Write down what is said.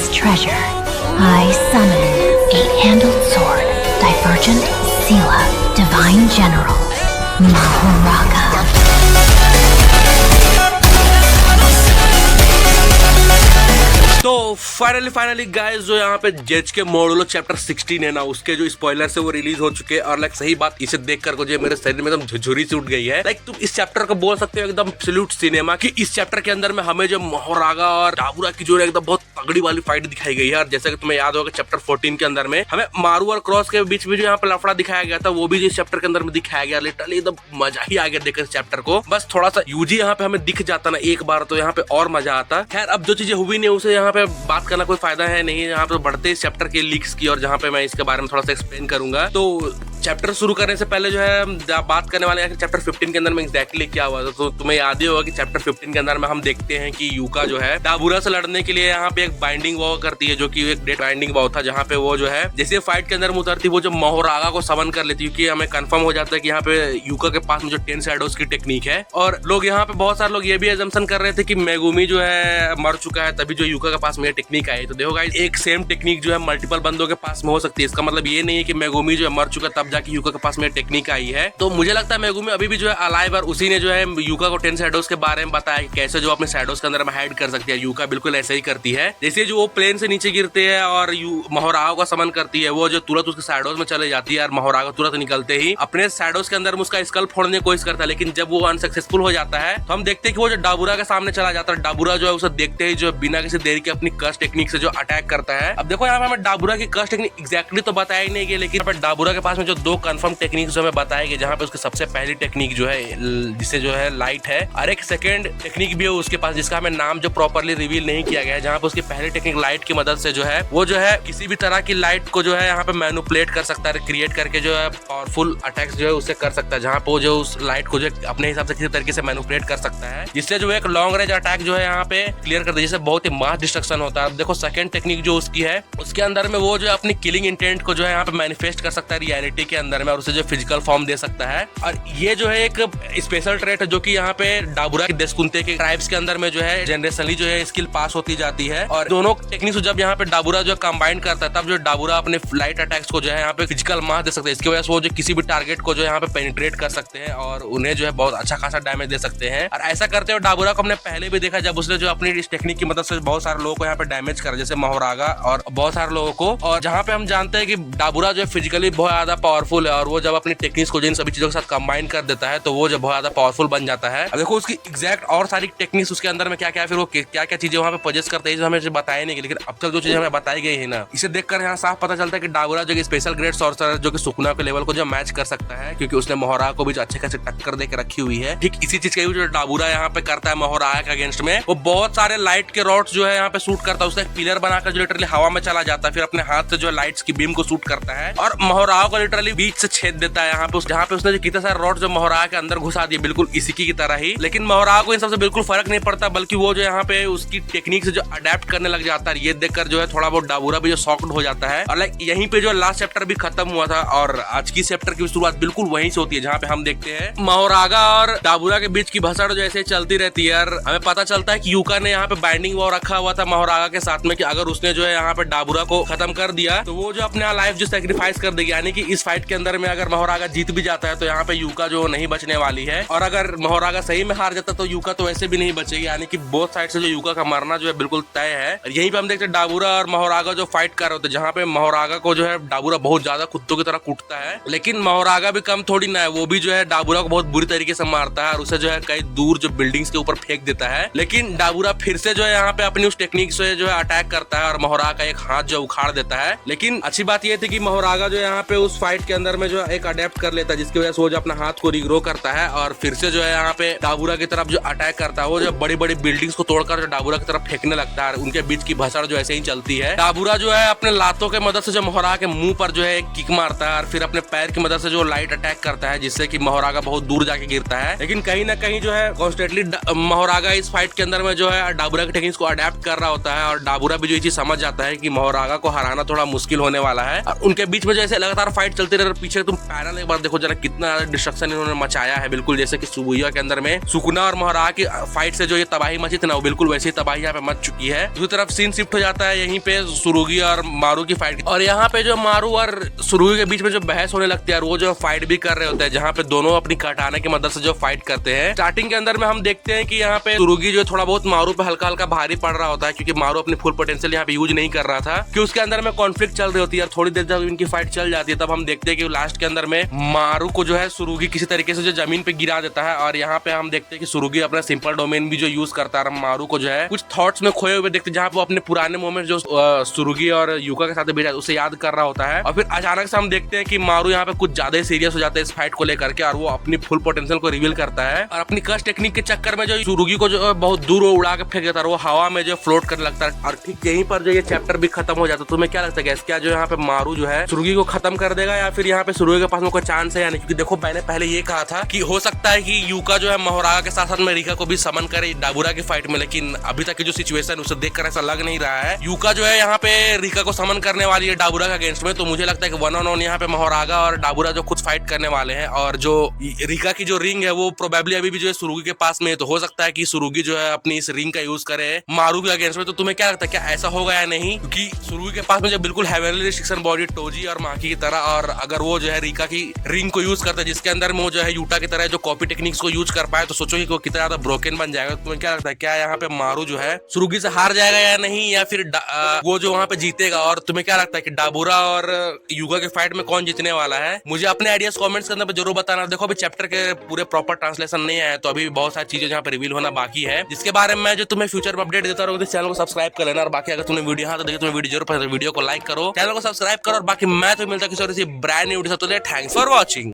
priceless treasure. I summon eight-handled sword, Divergent Sila, Divine General, Maharaga. तो finally guys जो यहाँ पे जेज के मॉडुलो चैप्टर 16 है ना, उसके जो स्पॉइलर से वो रिलीज हो चुके हैं। और लाइक सही बात, इसे देखकर को जो मेरे शरीर में एकदम झुरझुरी से उठ गई है। लाइक तुम इस चैप्टर को बोल सकते हो एकदम एब्सोल्यूट सिनेमा कि इस चैप्टर के अंदर में हमें जो महारागा और डाबुरा की जो एकदम बहुत तगड़ी वाली फाइट दिखाई गई है। और जैसा कि तुम्हें याद होगा चैप्टर 14 के अंदर में हमें मारू और क्रॉस के बीच में जो यहाँ पे लफड़ा दिखाया गया था, वो भी इस चैप्टर के अंदर में दिखाया गया। लिटरली एकदम मजा ही आ गया देखकर इस चैप्टर को। बस थोड़ा सा यूजी यहाँ पे हमें दिख जाता ना एक बार, तो यहाँ पे और मजा आता। खैर अब जो चीजें हुई नहीं उसे यहाँ पे बात करना कोई फायदा है नहीं। यहाँ पे बढ़ते इस चैप्टर के लीक्स की, और जहाँ पे मैं इसके बारे में थोड़ा सा एक्सप्लेन करूंगा। तो चैप्टर शुरू करने से पहले जो है बात करने वाले हैं चैप्टर 15 के अंदर में एग्जैक्टली क्या हुआ था। तो तुम्हें याद ही होगा कि चैप्टर 15 के अंदर में हम देखते हैं कि यूका जो है डाबुरा से लड़ने के लिए यहाँ पे एक बाइंडिंग वॉव करती है, जो कि एक डेड बाइंडिंग वॉव था, जहाँ पे वो जो है जैसे फाइट के अंदर में उतरती वो जो महारागा को समन कर लेती, क्योंकि हमें कंफर्म हो जाता है कि यहाँ पे यूका के पास में जो 10 शैडोज की टेक्निक है। और लोग यहाँ पे बहुत सारे लोग ये भी अजम्पशन कर रहे थे कि मेगुमी जो है मर चुका है, तभी जो यूका के पास में टेक्निक आई। तो देखो गाइस, एक सेम टेक्निक जो है मल्टीपल बंदों के पास में हो सकती है। इसका मतलब ये नहीं है कि मेगुमी जो है मर चुका तब जाके यूका के पास में टेक्निक आई है। तो मुझे लगता है मेगुमी अभी भी जो है अलाइव, और उसी ने जो है यूका को 10 शैडोज के बारे में बताया कि कैसे जो अपने शैडोज के अंदर में हाइड कर सकती है। यूका बिल्कुल ऐसे ही करती है, जैसे जो वो प्लेन से नीचे गिरते हैं और महारागा का समन करती है, वो जो तुरंत उसके शैडोज में चले जाती है और महारागा तुरंत निकलते ही अपने शैडोज के अंदर में उसका स्कल फोड़ने की कोशिश करता है। लेकिन जब वो अनसक्सेसफुल हो जाता है तो हम देखते हैं कि वो जो डाबुरा के सामने चला जाता है। डाबुरा जो है उसे देखते ही जो बिना किसी देरी के अपनी कर्स टेक्निक से जो अटैक करता है। अब देखो यहाँ पे हमें डाबुरा की कर्स टेक्निक एग्जैक्टली तो बताया नहीं गया, लेकिन डाबुरा के पास में जो दो कंफर्म टेक्निक जो हमें बताए गए, जहाँ पे उसकी सबसे पहली टेक्निक जो है जिसे जो है लाइट है, और एक सेकंड टेक्निक भी है उसके पास जिसका हमें नाम जो प्रॉपर्ली रिवील नहीं किया गया है, जहाँ पे उसकी पहली टेक्निक लाइट की मदद से जो है वो जो है किसी भी तरह की लाइट को जो है यहाँ पे मैनिपुलेट कर सकता है, क्रिएट करके जो है पावरफुल अटैक्स जो है उससे कर सकता है, जहाँ पे वो जो उस लाइट को जो अपने हिसाब से किसी तरीके से मैनिपुलेट कर सकता है, जिससे जो एक लॉन्ग रेंज अटैक जो है यहाँ पे क्लियर कर दे, जिससे बहुत ही मास डिस्ट्रक्शन होता है। अब देखो सेकंड टेक्निक जो उसकी है, उसके अंदर में वो जो है अपनी किलिंग इंटेंट को जो है यहाँ पे मैनिफेस्ट कर सकता है रियलिटी के अंदर में, और उसे जो फिजिकल फॉर्म दे सकता है। और ये जो है एक स्पेशल ट्रेट है जो कि यहाँ पे डाबुरा के देशकुंते के ट्राइब्स के अंदर में जो है जनरेशनली जो है स्किल पास होती जाती है। और दोनों टेक्निक्स जब यहाँ पे डाबुरा जो कंबाइन करता है, तब जो डाबुरा अपने लाइट अटैक्स को जो है यहाँ पे फिजिकल मास दे सकते हैं। इसकी वजह से वो जो किसी भी टारगेट को जो है यहाँ पे पेनिट्रेट कर सकते हैं और उन्हें जो है बहुत अच्छा खासा डैमेज दे सकते हैं। और ऐसा करते हुए डाबुरा को हमने पहले भी देखा, जब उसने जो अपनी इस टेक्निक की मदद से बहुत सारे लोगों को यहाँ पे डैमेज करा, जैसे महारागा और बहुत सारे लोगों को। और जहाँ पे हम जानते हैं कि डाबुरा जो है फिजिकली बहुत ज्यादा पावरफुल है, और वो जब अपनी टेक्निक्स को जिन सभी चीजों के साथ कंबाइन कर देता है तो वो जो बहुत ज्यादा पावरफुल बन जाता है। अब देखो उसकी एग्जैक्ट और सारी टेक्निक्स उसके अंदर में क्या क्या है, फिर वो क्या क्या चीजें वहाँ पे पजेस करते हैं, हमें बताया नहीं, लेकिन अब तक जो चीजें हमें बताई गई है ना, इसे देखकर यहाँ साफ पता चलता है कि डाबुरा जो स्पेशल ग्रेड सॉर्सरर जो कि सुकुना के लेवल को जो मैच कर सकता है, क्योंकि उसने महारागा को भी जो अच्छे खासे टक्कर देकर रखी हुई है। ठीक इसी चीज का जो डाबुरा यहाँ पे करता है महारागा के अगेंस्ट में, वो बहुत सारे लाइट के रॉड्स जो है यहाँ पे शूट करता है, उसका एक पिलर बनाकर जो लिटरली हवा में चला जाता है, फिर अपने हाथ से जो लाइट्स की बीम को शूट करता है और महारागा को लिटरली बीच से छेद देता है। यहाँ पे जहाँ पे उसने जो कितने सारे रॉड जो महारागा के अंदर घुसा दिए, बिल्कुल इसी की तरह ही। लेकिन महारागा को इन सबसे बिल्कुल फर्क नहीं पड़ता, बल्कि वो जो यहाँ पे उसकी टेक्निक से जो अडेप्ट करने लग जाता है। ये देखकर जो है थोड़ा बहुत डाबुरा भी जो शॉक्ड हो जाता है। और लाइक यहीं पे जो लास्ट चैप्टर भी खत्म हुआ था, और आज की चैप्टर की शुरुआत बिल्कुल वहीं से होती है, जहाँ पे हम देखते हैं महारागा और डाबुरा के बीच की भसड़ जो ऐसे चलती रहती है। और हमें पता चलता है कि यूका ने यहाँ पे बाइंडिंग वॉर रखा हुआ था महारागा के साथ में, कि अगर उसने जो है यहाँ पे डाबुरा को खत्म कर दिया तो वो जो अपना लाइफ जो सैक्रिफाइस कर देगी, यानी कि इस फाइट के अंदर में अगर महारागा जीत भी जाता है तो यहाँ पे यूका जो नहीं बचने वाली है, और अगर महारागा सही में हार जाता तो यूका तो वैसे भी नहीं बचेगी, यानी कि बोथ साइड से जो यूका का मरना जो है बिल्कुल तय है। यहीं पे हम देखते हैं डाबुरा और महारागा जो फाइट कर रहे होते हैं, जहाँ पे महारागा को जो है डाबुरा बहुत ज्यादा कुत्तों की तरह कूटता है, लेकिन महारागा भी कम थोड़ी ना है, वो भी जो है डाबुरा को बहुत बुरी तरीके से मारता है और उसे जो है कई दूर जो बिल्डिंग्स के ऊपर फेंक देता है। लेकिन डाबुरा फिर से जो है यहाँ पे अपनी उस टेक्निक से जो है अटैक करता है और महारागा का एक हाथ जो उखाड़ देता है। लेकिन अच्छी बात यह थी कि महारागा जो यहाँ पे उस फाइट के अंदर में जो एक अडेप्ट कर लेता है, जिसकी वजह से वो जो अपना हाथ को रिग्रो करता है और फिर से जो है यहाँ पे डाबुरा की तरफ जो अटैक करता है, वो जो बड़ी बड़ी बिल्डिंग्स को तोड़कर जो डाबुरा की तरफ फेंकने लगता है। उनके बीच की भसड़ जो ऐसे ही चलती है। डाबुरा जो है अपने लातों के मदद से जो महारागा के मुंह पर जो है एक किक मारता है और फिर अपने पैर की मदद से जो लाइट अटैक करता है, जिससे कि महारागा बहुत दूर जाके गिरता है। लेकिन कहीं ना कहीं जो है कॉन्स्टेंटली महारागा इस फाइट के अंदर में जो है डाबुरा की टेक्निक्स को अडेप्ट कर रहा होता है, और डाबुरा भी जो ये चीज समझ जाता है कि महारागा को हराना थोड़ा मुश्किल होने वाला है। और उनके बीच में जैसे लगातार फाइट चलती चलते रहे। पीछे तुम पैनल एक बार देखो जरा, कितना डिस्ट्रक्शन इन्होंने मचाया है, बिल्कुल जैसे कि सुबुया के अंदर में सुकुना और मोहरा की फाइट से जो ये तबाही मची थी ना, वो बिल्कुल वैसी तबाही यहाँ पे मच चुकी है। दूसरी तरफ सीन शिफ्ट हो जाता है यहीं पे सुरुगी और मारू की फाइट, और यहाँ पे जो मारू और सुरुगी के बीच में जो बहस होने लगती है, वो जो फाइट भी कर रहे होते हैं, जहाँ पे दोनों अपनी कटाने की मदद से जो फाइट करते हैं। स्टार्टिंग के अंदर में हम देखते हैं कि यहाँ पे सुरुगी जो थोड़ा बहुत मारू पे हल्का हल्का भारी पड़ रहा होता है, क्योंकि मारू अपनी फुल पोटेंशियल यहाँ पे यूज नहीं कर रहा था, कि उसके अंदर में कॉन्फ्लिक्ट चल रही होती है। थोड़ी देर जब इनकी फाइट चल जाती है, तब हम देखते हैं कि लास्ट के अंदर में मारू को जो है सुरुगी किसी तरीके से जो जमीन पे गिरा देता है, और यहाँ पे हम देखते हैं कि सुरुगी अपना सिंपल डोमेन भी जो यूज करता है, मारू को जो है कुछ थॉट्स में खोए हुए देखते हैं, जहाँ पे वो अपने पुराने मोमेंट जो सुरुगी और यूका के साथ बैठा है उसे याद कर रहा होता है। और फिर अचानक से हम देखते हैं कि मारू यहाँ पे कुछ ज्यादा सीरियस हो जाता है इस फाइट को लेकर के, और वो अपनी फुल पोटेंशियल को रिवील करता है, और अपनी कस्ट टेक्निक के चक्कर में जो सुरुगी को जो बहुत दूर उड़ा के फेंक देता है, वो हवा में जो फ्लोट करने लगता है। और ठीक यहीं पर जो ये चैप्टर भी खत्म हो जाता है। तुम्हें क्या लगता है क्या जो यहाँ पे मारू जो है सुरुगी को खत्म कर देगा, या फिर यहाँ पे सुरुगी के पास में कोई चांस है या नहीं? क्योंकि देखो मैंने पहले ये कहा था कि हो सकता है कि यूका जो है मोहरागा के साथ साथ में रिका को भी समन करे डाबुरा की फाइट में, लेकिन अभी तक की जो सिचुएशन उसे देखकर ऐसा लग नहीं रहा है। यूका जो है यहाँ पे रिका को समन करने वाली है डाबुरा के अगेंस्ट में, तो मुझे लगता है कि 1-on-1 यहाँ पे मोहरागा और डाबुरा जो खुद फाइट करने वाले हैं, और जो रिका की जो रिंग है वो प्रोबेबली अभी भी जो है सुरुगी के पास में है, तो हो सकता है कि सुरुगी जो है अपनी इस रिंग का यूज करे मारू के अगेंस्ट में। तो तुम्हें क्या लगता है, क्या ऐसा होगा या नहीं? क्योंकि सुरुगी के पास में जो बिल्कुल हेवनली रिस्ट्रिक्शन बॉडी टोजी और माकी की तरह, और अगर वो जो है रिका की रिंग को यूज करता है जिसके अंदर में वो जो है यूटा की तरह जो कॉपी टेक्निक्स को यूज कर पाए, तो सोचो कि वो कितना ज्यादा ब्रोकन बन जाएगा। तुम्हें क्या लगता है, क्या यहाँ पे मारू जो है सुरुगी से हार जाएगा या नहीं, या फिर वो जो वहाँ पे जीतेगा? और तुम्हें क्या लगता है कि डाबुरा और युगा के फाइट में कौन जीतने वाला है? मुझे अपने आइडियाज कमेंट्स के अंदर जरूर बताना। देखो अभी चैप्टर के पूरे प्रॉपर ट्रांसलेशन नहीं आया, तो अभी बहुत सारी चीजें यहाँ पे रिवील होना बाकी है, जिसके बारे में जो तुम्हें फ्यूचर में अपडेट देता रहूंगा। तो चैनल को सब्सक्राइब कर लेना, और बाकी अगर तुमने वीडियो तो देखिए तुम्हें वीडियो जरूर पसंद है, वीडियो को लाइक करो, चैनल को सब्सक्राइब करो, और बाकी मैं तो मिलता किसी और brand new video. Thanks for watching.